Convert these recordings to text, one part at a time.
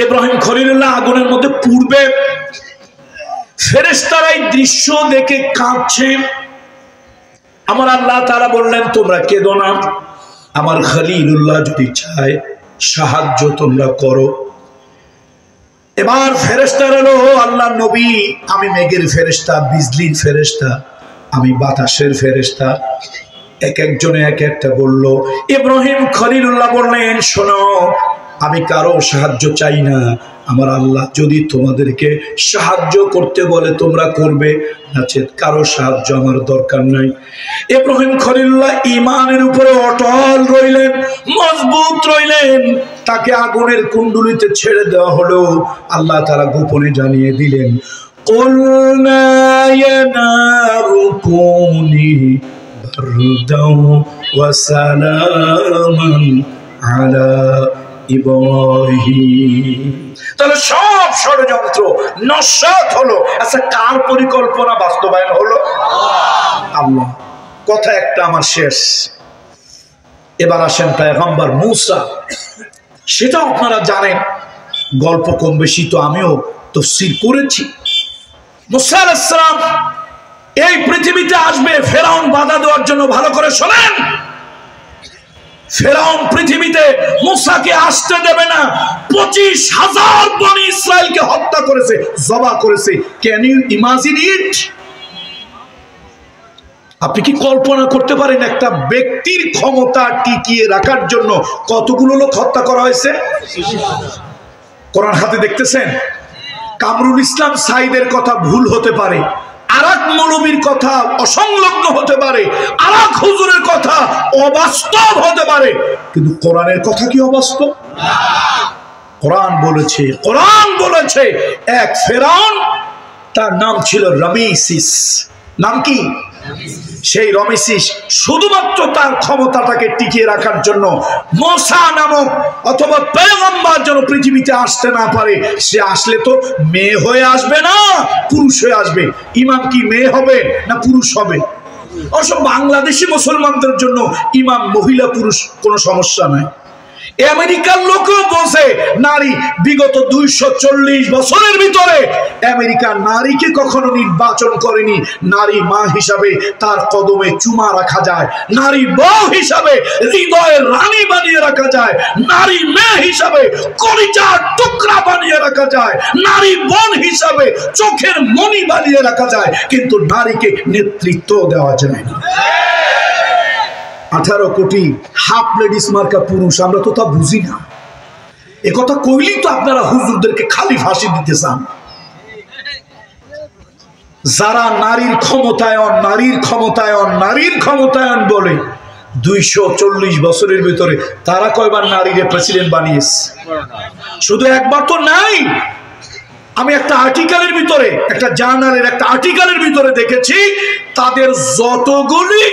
ইব্রাহিম খলিলুল্লাহ আগুনের মধ্যে পুড়বে, ফেরেশতারা এই দৃশ্য দেখে কাঁদছে। আমার আল্লাহ তাআলা বললেন, তোমরা কেঁদো না, আমার খলিলুল্লাহ যদি চায় সাহায্য তোমরা করো। এবার ফেরেশতারা বলল, আল্লাহ নবী, আমি মেঘের ফেরেশতা, বিজলির ফেরেশতা, আমি বাতাসের ফেরেশতা। এক একজনে এক একটা বলল। ইব্রাহিম খলিলুল্লাহ বললেন, শোনো, আমি কারো সাহায্য চাই না, আমার আল্লাহ যদি তোমাদেরকে সাহায্য করতে বলে তোমরা করবে, নচেৎ কারো সাহায্য আমার দরকার নাই। ইব্রাহিম খলিলুল্লাহ ঈমানের উপরে অটল রইলেন, মজবুত রইলেন। তাকে আগুনের কুণ্ডুলিতে ছেড়ে দেওয়া হলো। আল্লাহ তাআলা গোপনে জানিয়ে দিলেন, কুলনা ইয়া নারু কুনি বারদাও ওয়া সালামান আলা ইব্রাহিম। তাহলে সব ষড়যন্ত্র নস্যাৎ হলো। আচ্ছা, কার পরিকল্পনা বাস্তবায়ন হলো? আল্লাহ। কথা একটা আমার শেষ। এবার আসেন পয়গম্বর মূসা। সেটা আপনারা জানেন, গল্প কম বেশি তো আমিও তাফসীর করেছি। মূসা আলাইহিস সালাম এই পৃথিবীতে আসবে ফেরাউন বাধা দেওয়ার জন্য। ভালো করে শোনেন, ফেরাউন পৃথিবীতে মূসাকে আসতে দেবে না। 25,000 বনি ইসরায়েলকে হত্যা করেছে, জবা করেছে। Can you imagine it? আপনি কি কল্পনা করতে পারেন একটা ব্যক্তির ক্ষমতা টিকিয়ে রাখার জন্য কতগুলো লোক হত্যা করা হয়েছে? কোরআন হাতে দেখতেছেন। কামরুল ইসলাম সাইদের কথা ভুল হতে পারে, আরেক মৌলবীর কথা অসংলগ্ন হতে পারে, আরেক হুজুরের কথা অবাস্তব হতে পারে, কিন্তু কোরআনের কথা কি অবাস্তব? কোরআন বলেছে এক ফেরাউন, তার নাম ছিল রমেসিস। নাম কি? সেই রমেসিস শুধুমাত্র তার ক্ষমতাটাকে টিকিয়ে রাখার জন্য মূসা নামক অথবা পয়গম্বর যেন পৃথিবীতে আসতে না পারে। সে আসলে তো মেয়ে হয়ে আসবে না, পুরুষ হয়ে আসবে। ইমাম কি মেয়ে হবে না পুরুষ হবে? অবশ্য বাংলাদেশি মুসলমানদের জন্য ইমাম মহিলা পুরুষ কোনো সমস্যা নাই। আমেরিকার লোকও বলছে নারী বিগত 240 বছরের ভিতরে আমেরিকা নারীকে কখনো নির্বাচন করেনি। নারী মা হিসাবে তার কদমে চুমা রাখা যায়, নারী বউ হিসাবে হৃদয়ের রানী বানিয়ে রাখা যায়, নারী মেয়ে হিসাবে কলিজার টুকরা বানিয়ে রাখা যায়, নারী বোন হিসাবে চোখের মণি বানিয়ে রাখা যায়, কিন্তু নারীকে নেতৃত্ব দেওয়া যায় না। 18 কোটি হাফ লেডিস মার্কা পুরুষ, আমরা তো তা বুঝি না। একথা কইলেই তো আপনারা হুজুরদেরকে খালি ফাঁসি দিতে চান। যারা নারীর ক্ষমতায়ন বলে 240 বছরের ভিতরে তারা কয়বার নারীকে প্রেসিডেন্ট বানিয়েছে? শুধু একবার তো নাই। আমি একটা আর্টিকেলের ভিতরে, একটা জার্নালের একটা আর্টিকেলের ভিতরে দেখেছি, তাদের যতগুলি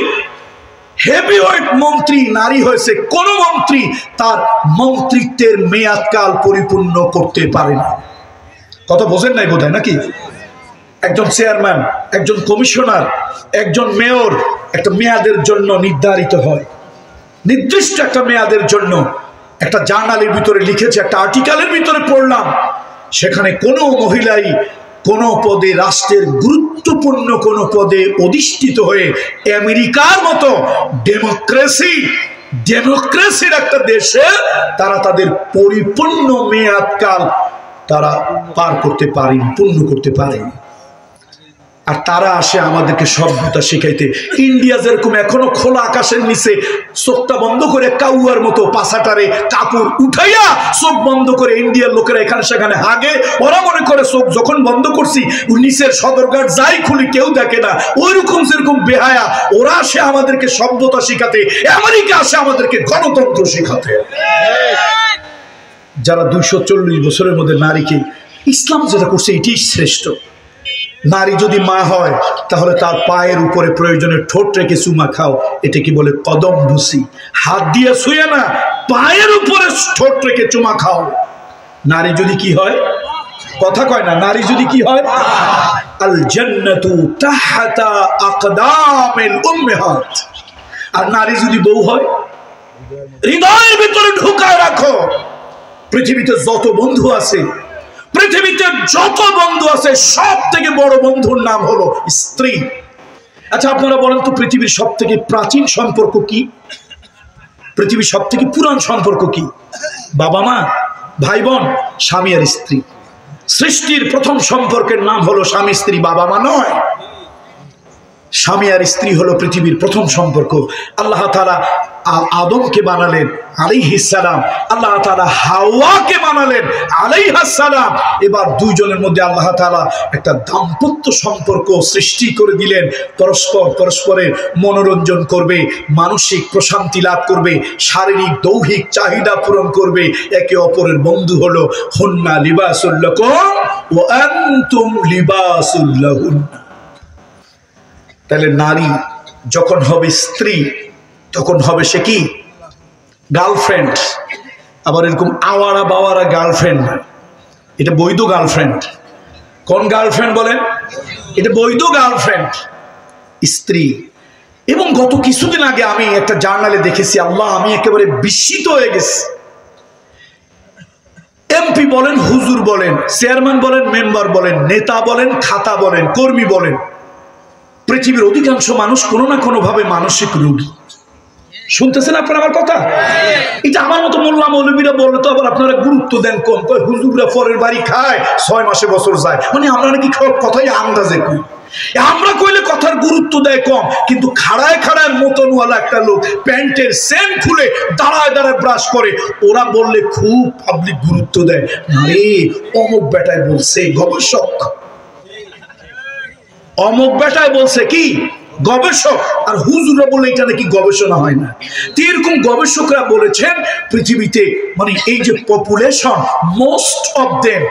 হেভিওয়েট মন্ত্রী নারী হয়েছে, কোন মন্ত্রী তার মন্ত্রিত্বের মেয়াদকাল পরিপূর্ণ করতে পারে না। কথা বোঝেন নাই বোধহয় নাকি? একজন চেয়ারম্যান, একজন কমিশনার, একজন মেয়র একটা মেয়াদের জন্য নির্ধারিত হয়, নির্দিষ্ট একটা মেয়াদের জন্য। একটা জার্নালের ভিতরে লিখেছে, একটা আর্টিকেলের ভিতরে পড়লাম, সেখানে কোনো মহিলাই কোন পদে, রাষ্ট্রের গুরুত্বপূর্ণ কোন পদে অধিষ্ঠিত হয়ে আমেরিকার মতো ডেমোক্রেসির একটা দেশে তারা তাদের পরিপূর্ণ মেয়াদকাল তারা পার করতে পারেনি, পূর্ণ করতে পারেনি। আর তারা আসে আমাদেরকে সভ্যতা শিখাইতে। ইন্ডিয়া যেরকম এখনো খোলা আকাশের নিচে চোখটা বন্ধ করে কাউয়ার মতো পাছাটারে কাপড় উঠাইয়া চোখ বন্ধ করে ইন্ডিয়ার লোকেরা এখানে সেখানে হাগে, ওরা মনে করে চোখ যখন বন্ধ করছি নিচের সদরঘাট যাই খুলি কেউ দেখে না, ওইরকম যেরকম বেহায়া ওরা আসে আমাদেরকে সভ্যতা শিখাতে, আমেরিকা আসে আমাদেরকে গণতন্ত্র শিখাতে। যারা 240 বছরের মধ্যে নারীকে, ইসলাম যেটা করছে এটাই শ্রেষ্ঠ। নারী যদি মা হয় তাহলে তার পায়ের উপরে প্রয়োজনে ঠোঁট রেখে চুমা খাও, এটা কি বলে কদম বুসি। হাত দিয়ে শুয়ে না, পায়ের উপরে ঠোঁট রেখে চুমা খাও। নারী যদি কি হয়, কথা কয় না, নারী যদি কি হয়, আল জান্নাতু তাহতা আকদামিল উম্মাহাত। আর নারী যদি বউ হয়, হৃদয়ের ভিতরে ঢুকায় রাখো, পৃথিবীতে যত বন্ধু আছে, পৃথিবীতে যত বন্ধু আছে, সব থেকে বড় বন্ধুর নাম হলো স্ত্রী। আচ্ছা আপনারা বলেন তো, পৃথিবীর সব থেকে প্রাচীন সম্পর্ক কি? পৃথিবীর সব থেকে পুরান সম্পর্ক কি? বাবা মা, ভাই বোন, স্বামী আর স্ত্রী। সৃষ্টির প্রথম সম্পর্কের নাম হলো স্বামী স্ত্রী, বাবা মা নয়। স্বামী আর স্ত্রী হলো পৃথিবীর প্রথম সম্পর্ক। আল্লাহ তাআলা আদমকে বানালেন আলাইহিস সালাম, আল্লাহ তাআলা হাওয়াকে বানালেন আলাইহাস সালাম। এবার দুইজনের মধ্যে আল্লাহ তাআলা একটা দাম্পত্য সম্পর্ক সৃষ্টি করে দিলেন। পরস্পরের মনোরঞ্জন করবে, মানসিক প্রশান্তি লাভ করবে, শারীরিক দৈহিক চাহিদা পূরণ করবে, একে অপরের বন্ধু হলো। হুন্না লিবাসুল লাকুম ওয়া আনতুম লিবাসুল লাহুন্না। তাহলে নারী যখন হবে স্ত্রী, তখন হবে সে কি? গার্লফ্রেন্ড। আবার এরকম আওয়ারা বাওয়ারা গার্লফ্রেন্ড না, এটা বৈধ গার্লফ্রেন্ড। কোন গার্লফ্রেন্ড বলেন? এটা বৈধ গার্লফ্রেন্ড, স্ত্রী। এবং গত কিছুদিন আগে আমি একটা জার্নালে দেখেছি, আল্লাহ আমি একেবারে বিস্মিত হয়ে গেছি। এমপি বলেন, হুজুর বলেন, চেয়ারম্যান বলেন, মেম্বার বলেন, নেতা বলেন, খাতা বলেন, কর্মী বলেন, পৃথিবীর অধিকাংশ মানুষ কোনো না কোনো ভাবে মানসিক রোগী। শুনতেছেন আপনারা আমার কথা? এটা আমার মতো মোল্লা মৌলবীরা বললে তো আবার আপনারা গুরুত্ব দেন কম। হুজুররা পরের বাড়ি খায়, 6 মাসে বছর যায়, মানে আমরা নাকি কথাই আন্দাজে কই। আমরা কইলে কথার গুরুত্ব দেয় কম, কিন্তু খাড়ায় খাড়ায় মতনওয়ালা একটা লোক প্যান্টের চেন খুলে দাঁড়ায় দাঁড়ায় ব্রাশ করে, ওরা বললে খুব পাবলিক গুরুত্ব দেয়। আরে অমুক বেটায় বলছে, গবেষক অমুক বেটায় বলছে, কি গবেষক। আর হুজুররা বলে এটা নাকি গবেষণা হয় না। এরকম গবেষকরা বলেছেন পৃথিবীতে মানে এই যে population, most of them,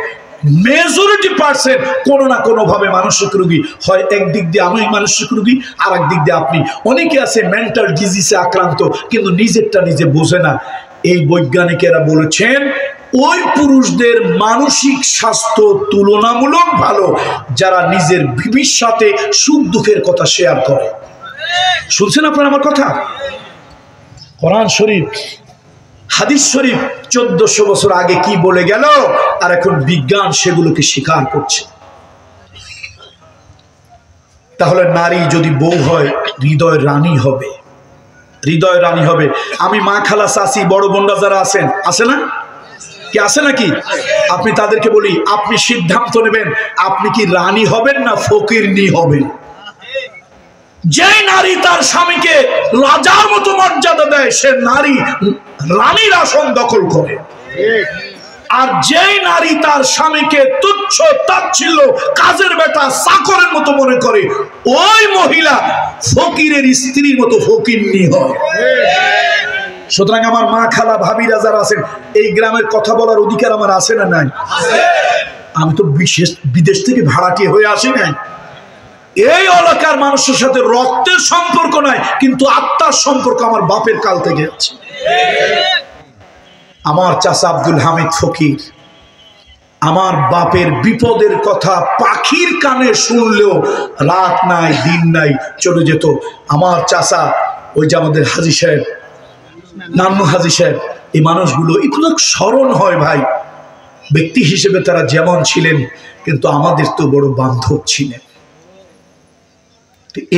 majority percent কোনো না কোনো ভাবে মানসিক রোগী হয়। একদিক দিয়ে আমি মানসিক রোগী, আর একদিক দিয়ে আপনি। অনেকে আছে মেন্টাল ডিজিজে আক্রান্ত, কিন্তু নিজেরটা নিজে বোঝে না। এই বৈজ্ঞানিকেরা বলেছেন ওই পুরুষদের মানসিক স্বাস্থ্য তুলনামূলক ভালো যারা নিজের বিবির সাথে সুখ দুঃখের কথা শেয়ার করে। শুনছেন আপনারা আমার কথা? কোরআন শরীফ, হাদিস শরীফ 1400 বছর আগে কি বলে গেল, আর এখন বিজ্ঞান সেগুলোকে স্বীকার করছে। তাহলে নারী যদি বউ হয়, হৃদয় রানী হবে, হৃদয় রানী হবে। আমি মা, খালা, চাচি, বড় বোনরা যারা আছেন, আছে না? কি আছে নাকি? আপনি তাদেরকে বলি, আপনি সিদ্ধান্ত নেবেন আপনি কি রানী হবেন না ফকিরনি হবেন। যে নারী তার স্বামীকে রাজার মতো মর্যাদা দেয়, সে নারী রানীর আসন দখল করে। আর যেই নারী তার স্বামীকে তুচ্ছ তাচ্ছিল্য, কাজের বেটা, চাকরের মতো মনে করে, ওই মহিলা ফকিরের স্ত্রীর মতো ফকিরনি হয়। সুতরাং আমার মা, খালা, ভাবিরা যারা আছেন, এই গ্রামের কথা বলার অধিকার আমার আছে না নাই? আমি তো বিদেশ থেকে ভাড়াটিয়ে হয়ে আসি নাই। এই এলাকার মানুষের সাথে রক্তের সম্পর্ক নাই, কিন্তু আত্মার সম্পর্ক আমার বাপের কাল থেকে আছে। আমার চাচা আব্দুল হামিদ ফকির আমার বাপের বিপদের কথা পাখির কানে শুনলেও রাত নাই দিন নাই চলে যেত। আমার চাচা, ওই যে আমাদের হাজী সাহেব, নান্নু হাজী সাহেব, এই মানুষগুলো এগুলো স্মরণ হয় ভাই। ব্যক্তি হিসেবে তারা যেমন ছিলেন, কিন্তু আমাদের তো বড় বান্ধব ছিলেন।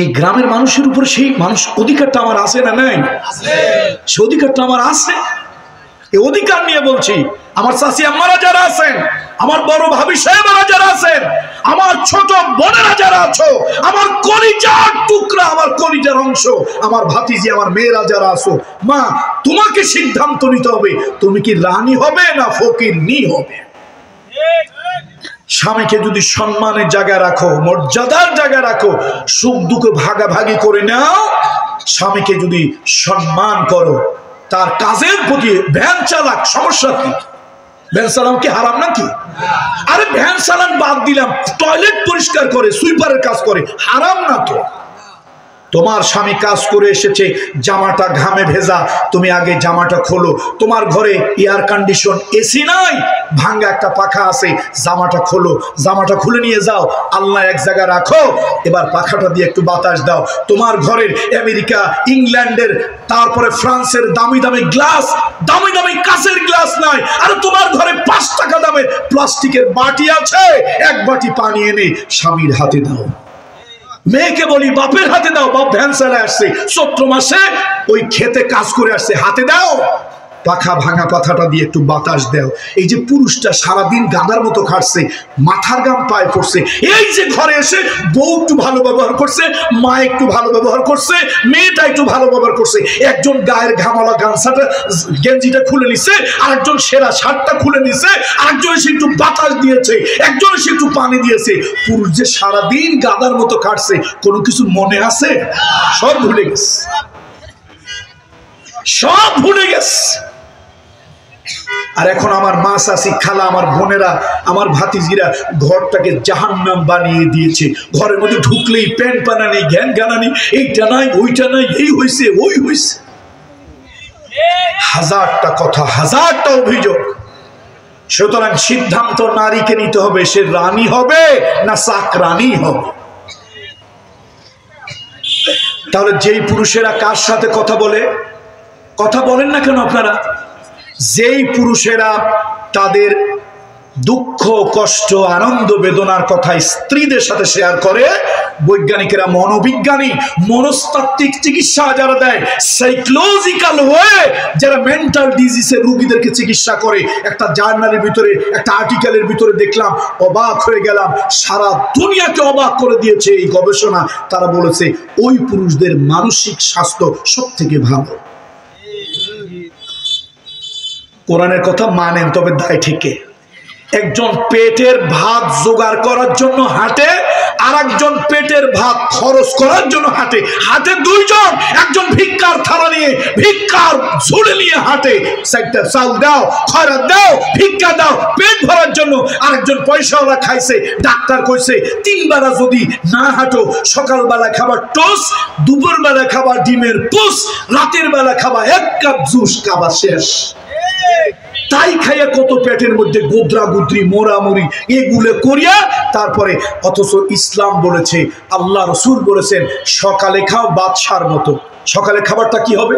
এই গ্রামের মানুষের উপর সেই মানুষ অধিকারটা আমার আছে না নাই? সে অধিকারটা আমার আছে। এই অধিকার নিয়ে বলছি, আমার চাচি আম্মারা যারা আছেন, আমার বড় ভাবি সাহেবরা যারা আছেন, আমার ছোট বোনেরা যারা আছো, আমার কলিজার টুকরা, আমার কলিজার অংশ, আমার ভাতিজি, আমার মেয়েরা যারা আছো, মা তোমাকে সিদ্ধান্ত নিতে হবে, তুমি কি রানী হবে না ফকিরনি হবে। স্বামীকে যদি সম্মানের জায়গায় রাখো, মর্যাদার জায়গায় রাখো, সুখ দুঃখ ভাগাভাগি করে নাও, স্বামীকে যদি সম্মান করো, তার কাজের প্রতি ভ্যান চালাক, সমস্যা কি? ভ্যান চালানো কি হারাম নাকি? আরে ভ্যান চালান বাদ দিলাম, টয়লেট পরিষ্কার করে, সুইপারের কাজ করে, হারাম না তো? তোমার স্বামী কাজ করে এসেছে, জামাটা ঘামে ভেজা, তুমি আগে জামাটা খোলো। তোমার ঘরে এয়ার কন্ডিশন, এসি নাই, ভাঙ্গা একটা পাখা আছে, জামাটা খোলো, জামাটা খুলে নিয়ে যাও, আল্লাহ এক জায়গায় রাখো, এবার পাখাটা দিয়ে একটু বাতাস দাও। তোমার ঘরের আমেরিকা, ইংল্যান্ডের, তারপরে ফ্রান্সের দামি দামি গ্লাস, দামি দামি কাঁচের গ্লাস নাই, আর তোমার ঘরে 5 টাকা দামের প্লাস্টিকের বাটি আছে, এক বাটি পানি এনে স্বামীর হাতে দাও। মেয়েকে বলি বাপের হাতে দাও, বাপ ভ্যান চালায় আসছে, চৈত্র মাসে ওই খেতে কাজ করে আসছে, হাতে দাও, পাখা ভাঙা পাখাটা দিয়ে একটু বাতাস দাও। এই যে পুরুষটা সারাদিন গাদার মতো খাটছে, মাথার গাম পায়ে পড়ছে, এই যে ঘরে এসে বউ একটু ভালো ব্যবহার করছে, মা একটু ভালো ব্যবহার করছে, মেয়েটা একটু ভালো ব্যবহার করছে, একজন গায়ের ঘামালা গামছাটা গেঞ্জিটা খুলে নিছে, আরেকজন সেরা শার্টটা খুলে নিছে, আরেকজন এসে একটু বাতাস দিয়েছে, একজন এসে একটু পানি দিয়েছে। পুরুষ যে সারাদিন গাদার মতো খাটছে, কোনো কিছু মনে আছে? সব ভুলে গেছে, সব ভুলে গেছে। আর এখন আমার মা, চাচি, খালা, আমার বোনেরা, আমার ভাতিজিরা ঘরটাকে জাহান্নাম বানিয়ে দিয়েছে। ঘরের মধ্যে ঢুকলেই প্যান পানা নেই, জ্ঞান গানা নেই, এইটা নাই, ওইটা নাই, এই হয়েছে, ওই হয়েছে, হাজারটা কথা, হাজারটা অভিযোগ। সুতরাং সিদ্ধান্ত নারীকে নিতে হবে, সে রানী হবে না চাকরানী হবে। তাহলে যেই পুরুষেরা কার সাথে কথা বলে, কথা বলেন না কেন আপনারা? যেই পুরুষেরা তাদের দুঃখ, কষ্ট, আনন্দ, বেদনার কথা স্ত্রীদের সাথে শেয়ার করে, বৈজ্ঞানিকেরা, মনোবিজ্ঞানী, মনস্তাত্ত্বিক চিকিৎসা যারা দেয়, সাইকোলজিক্যাল ওয়ে যারা মেন্টাল ডিজিজের রোগীদেরকে চিকিৎসা করে, একটা জার্নালের ভিতরে, একটা আর্টিকেলের ভিতরে দেখলাম, অবাক হয়ে গেলাম, সারা দুনিয়াকে অবাক করে দিয়েছে এই গবেষণা। তারা বলেছে ওই পুরুষদের মানসিক স্বাস্থ্য সব থেকে ভালো। কোরআনের কথা মানেন, তবে দায় থেকে। একজন পেটের ভাত জোগাড় করার জন্য হাঁটে, আর একজন পেটের ভাত খরচ করার জন্য হাঁটে। হাতে দুইজন, একজন ভিক্ষার থালা নিয়ে, ভিক্ষার ঝুড়ি নিয়ে হাঁটে, চারটা চাল দাও, খয়রাত দাও, ভিক্ষা দাও পেট ভরার জন্য। আরেকজন পয়সাওয়ালা খাইছে, ডাক্তার কইছে 3 বেলা যদি না হাঁটো, সকালবেলা খাবার টোস্ট, দুপুরবেলা খাবার ডিমের পোস, রাতের বেলা খাবার 1 কাপ জুস, খাবার শেষ। তাই খাইয়া কত পেটের মধ্যে গোদরা গুদ্রি, মোরামুরি এগুলো করিয়া তারপরে। অথচ ইসলাম বলেছে, আল্লাহ রসুল বলেছেন, সকালে খাও বাদশার মতো। সকালে খাবারটা কি হবে?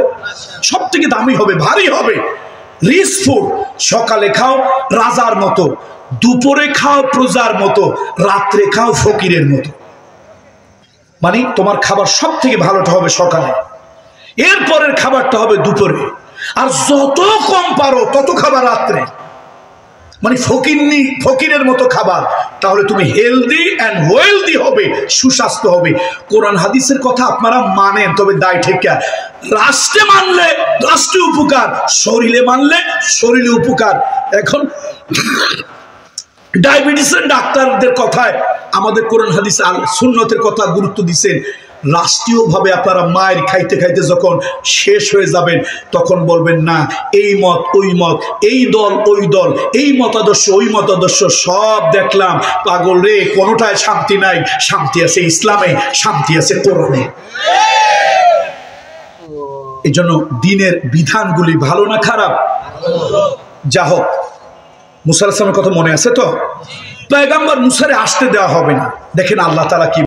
সব থেকে দামি হবে, ভারী হবে, রিচ ফুড। সকালে খাও রাজার মতো, দুপুরে খাও প্রজার মতো, রাত্রে খাও ফকিরের মতো। মানে তোমার খাবার সব থেকে ভালোটা হবে সকালে, এরপরের খাবারটা হবে দুপুরে, আর যত কম পারো তত খাবার রাত্রে। মানে ফকিরের মতো খাবার, তাহলে তুমি হেলদি অ্যান্ড ওয়েলদি হবে, সুস্বাস্থ্য হবে। কোরআন হাদিসের কথা আপনারা মানেন, তবে দায় ঠেকা। রাষ্ট্রে মানলে রাষ্ট্রে উপকার, শরীরে মানলে শরীরে উপকার। এখন ডায়াবেটিসের ডাক্তারদের কথায় আমাদের কোরআন হাদিস আল সুন্নতের কথা গুরুত্ব দিচ্ছেন। রাষ্ট্রীয়ভাবে আপনারা মায়ের খাইতে খাইতে যখন শেষ হয়ে যাবেন, তখন বলবেন না এই মত ওই মত, এই দল ওই দল, এই মতাদর্শ ওই মতাদর্শ সব দেখলাম, পাগল রে, কোনোটায় শান্তি নাই। শান্তি আছে ইসলামে, শান্তি আছে কোরআনে। এই জন্য দিনের বিধানগুলি ভালো না খারাপ? যা হোক, মুসা আলাইহিস সালামের কথা মনে আছে তো? পয়গম্বর মুসারে আসতে দেওয়া হবে না। দেখেন আল্লাহ তাআলা কি